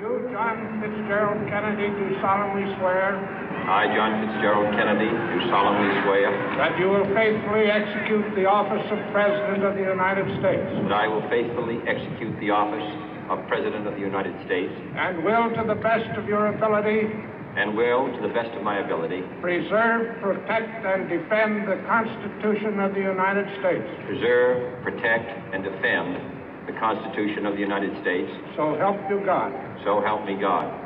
You, John Fitzgerald Kennedy, do solemnly swear. I, John Fitzgerald Kennedy, do solemnly swear. That you will faithfully execute the office of President of the United States. That I will faithfully execute the office of President of the United States. And will, to the best of your ability. And will, to the best of my ability. Preserve, protect, and defend the Constitution of the United States. Preserve, protect, and defend the Constitution of the United States. So help you God. So help me God.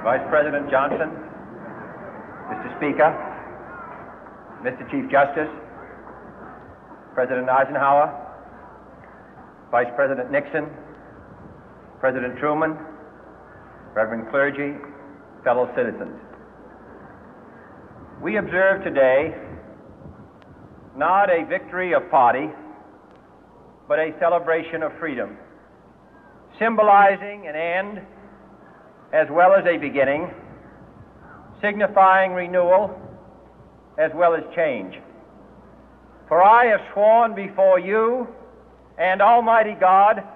Vice President Johnson, Mr. Speaker, Mr. Chief Justice, President Eisenhower, Vice President Nixon, President Truman, Reverend clergy, fellow citizens. We observe today not a victory of party, but a celebration of freedom, symbolizing an end as well as a beginning, signifying renewal as well as change. For I have sworn before you and Almighty God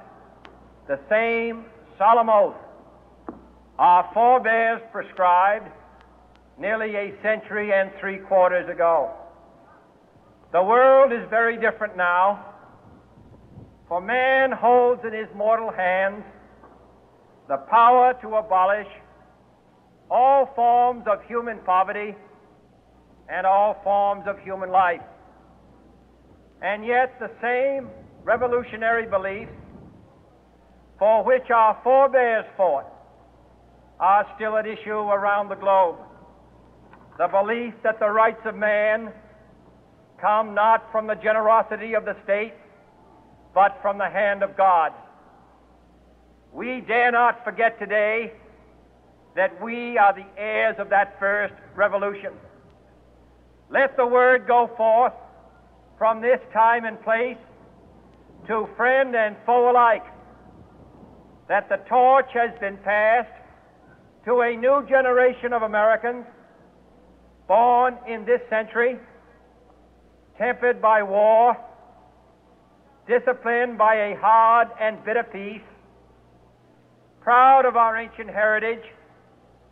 the same solemn oath our forebears prescribed nearly a century and 3/4 ago. The world is very different now, for man holds in his mortal hands the power to abolish all forms of human poverty and all forms of human life. And yet the same revolutionary beliefs for which our forebears fought are still at issue around the globe. The belief that the rights of man come not from the generosity of the state, but from the hand of God. We dare not forget today that we are the heirs of that first revolution. Let the word go forth from this time and place to friend and foe alike that the torch has been passed to a new generation of Americans born in this century, tempered by war, disciplined by a hard and bitter peace, proud of our ancient heritage,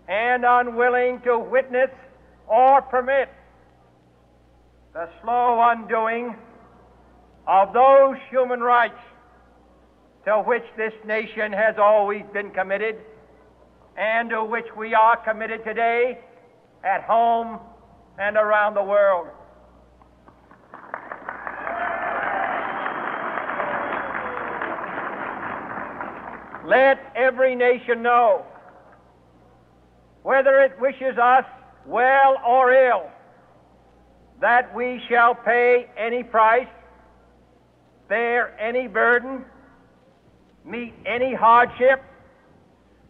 and unwilling to witness or permit the slow undoing of those human rights to which this nation has always been committed and to which we are committed today at home and around the world. Let every nation know, whether it wishes us well or ill, that we shall pay any price, bear any burden, meet any hardship,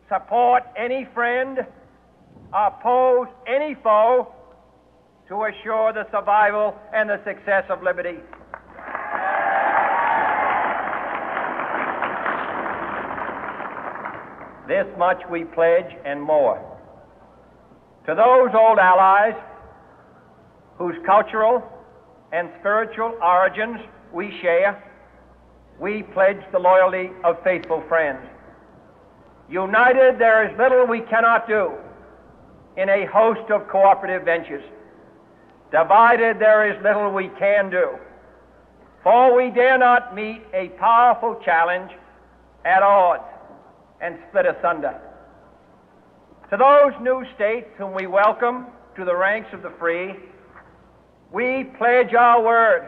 support any friend, oppose any foe to assure the survival and the success of liberty. This much we pledge and more. To those old allies whose cultural and spiritual origins we share, we pledge the loyalty of faithful friends. United, there is little we cannot do in a host of cooperative ventures. Divided, there is little we can do, for we dare not meet a powerful challenge at odds and split asunder. To those new states whom we welcome to the ranks of the free, we pledge our word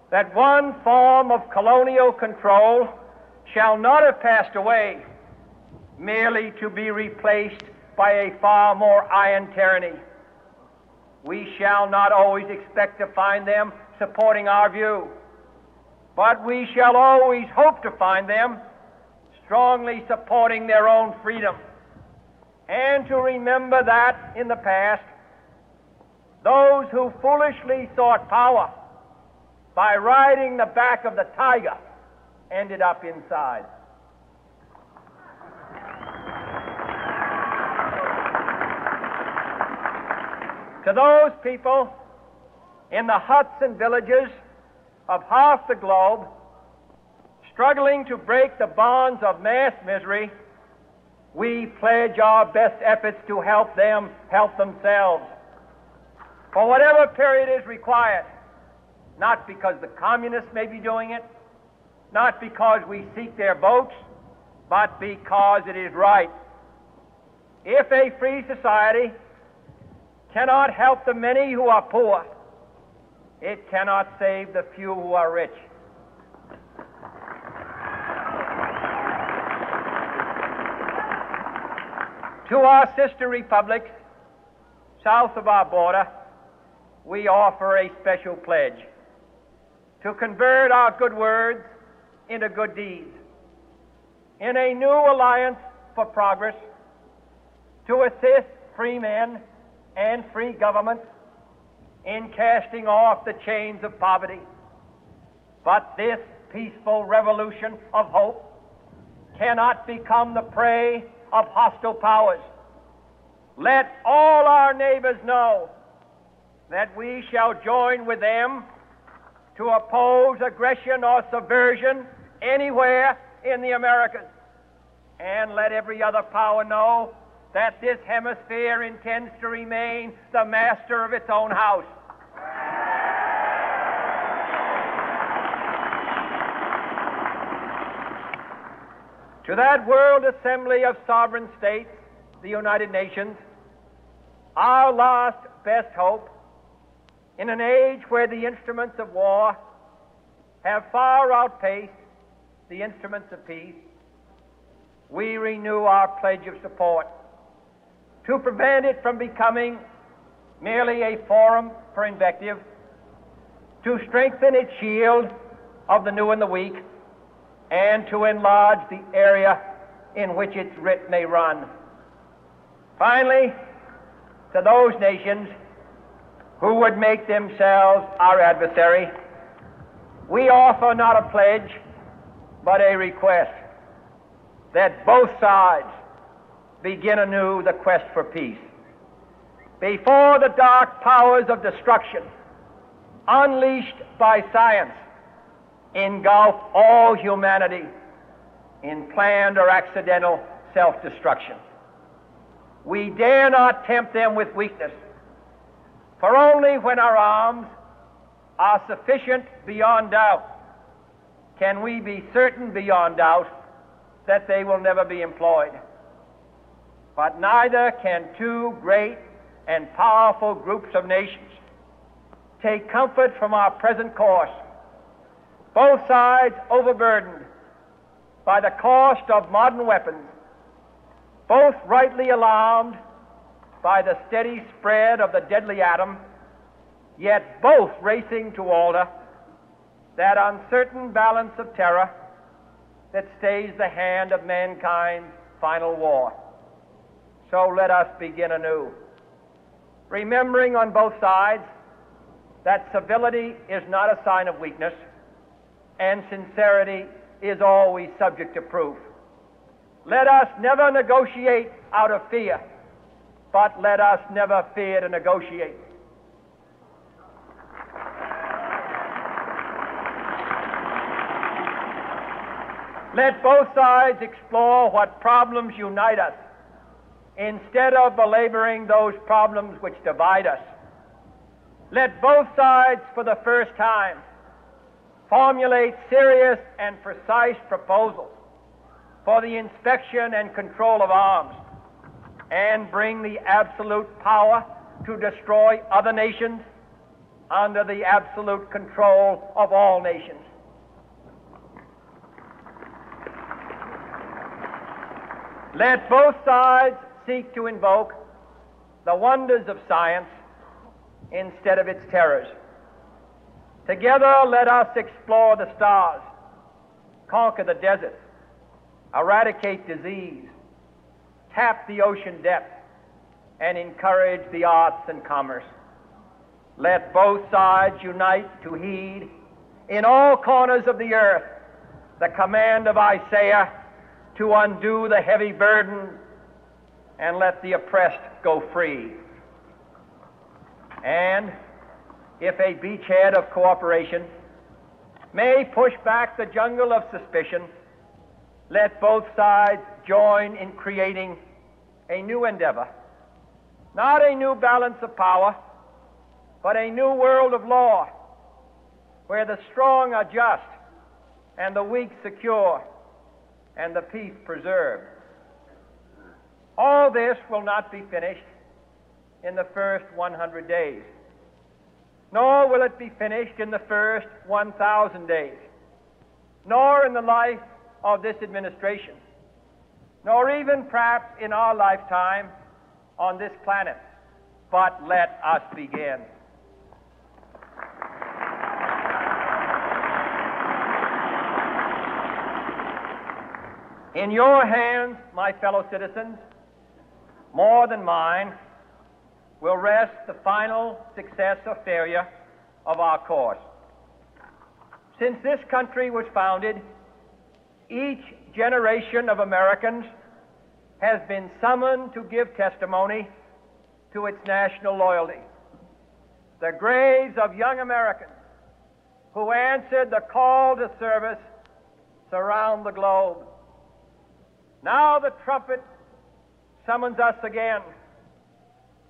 that one form of colonial control shall not have passed away merely to be replaced by a far more iron tyranny. We shall not always expect to find them supporting our view, but we shall always hope to find them strongly supporting their own freedom, and to remember that in the past, those who foolishly sought power by riding the back of the tiger ended up inside. To those people in the huts and villages of half the globe struggling to break the bonds of mass misery, we pledge our best efforts to help them help themselves for whatever period is required, not because the communists may be doing it, not because we seek their votes, but because it is right. If a free society cannot help the many who are poor, it cannot save the few who are rich. To our sister republics south of our border, we offer a special pledge to convert our good words into good deeds, in a new alliance for progress, to assist free men and free governments in casting off the chains of poverty. But this peaceful revolution of hope cannot become the prey of hostile powers. Let all our neighbors know that we shall join with them to oppose aggression or subversion anywhere in the Americas. And let every other power know that this hemisphere intends to remain the master of its own house. To that world assembly of sovereign states, the United Nations, our last best hope, in an age where the instruments of war have far outpaced the instruments of peace, we renew our pledge of support to prevent it from becoming merely a forum for invective, to strengthen its shield of the new and the weak, and to enlarge the area in which its writ may run. Finally, to those nations who would make themselves our adversary, we offer not a pledge, but a request that both sides begin anew the quest for peace. Before the dark powers of destruction, unleashed by science, engulf all humanity in planned or accidental self-destruction, we dare not tempt them with weakness, for only when our arms are sufficient beyond doubt can we be certain beyond doubt that they will never be employed. But neither can two great and powerful groups of nations take comfort from our present course, both sides overburdened by the cost of modern weapons, both rightly alarmed by the steady spread of the deadly atom, yet both racing to alter that uncertain balance of terror that stays the hand of mankind's final war. So let us begin anew, remembering on both sides that civility is not a sign of weakness, and sincerity is always subject to proof. Let us never negotiate out of fear, but let us never fear to negotiate. Let both sides explore what problems unite us, instead of belaboring those problems which divide us. Let both sides, for the first time, formulate serious and precise proposals for the inspection and control of arms, and bring the absolute power to destroy other nations under the absolute control of all nations. Let both sides seek to invoke the wonders of science instead of its terrors. Together, let us explore the stars, conquer the deserts, eradicate disease, tap the ocean depth, and encourage the arts and commerce. Let both sides unite to heed in all corners of the earth the command of Isaiah to undo the heavy burden and let the oppressed go free. And if a beachhead of cooperation may push back the jungle of suspicion, let both sides join in creating a new endeavor, not a new balance of power, but a new world of law, where the strong are just and the weak secure and the peace preserved. All this will not be finished in the first 100 days, nor will it be finished in the first 1,000 days, nor in the life of this administration, nor even perhaps in our lifetime on this planet. But let us begin. In your hands, my fellow citizens, more than mine, will rest the final success or failure of our course. Since this country was founded, each generation of Americans has been summoned to give testimony to its national loyalty. The graves of young Americans who answered the call to service surround the globe. Now the trumpet summons us again,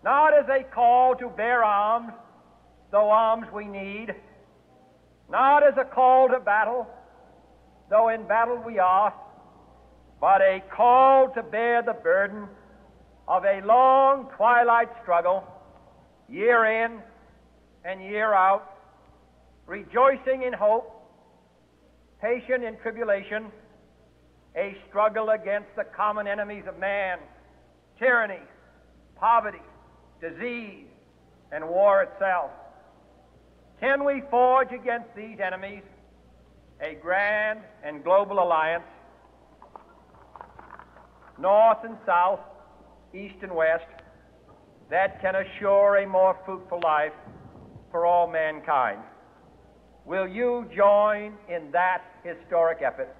not as a call to bear arms, though arms we need, not as a call to battle, though in battle we are, but a call to bear the burden of a long twilight struggle, year in and year out, rejoicing in hope, patient in tribulation, a struggle against the common enemies of man, tyranny, poverty, disease, and war itself. Can we forge against these enemies a grand and global alliance, north and south, east and west, that can assure a more fruitful life for all mankind? Will you join in that historic effort?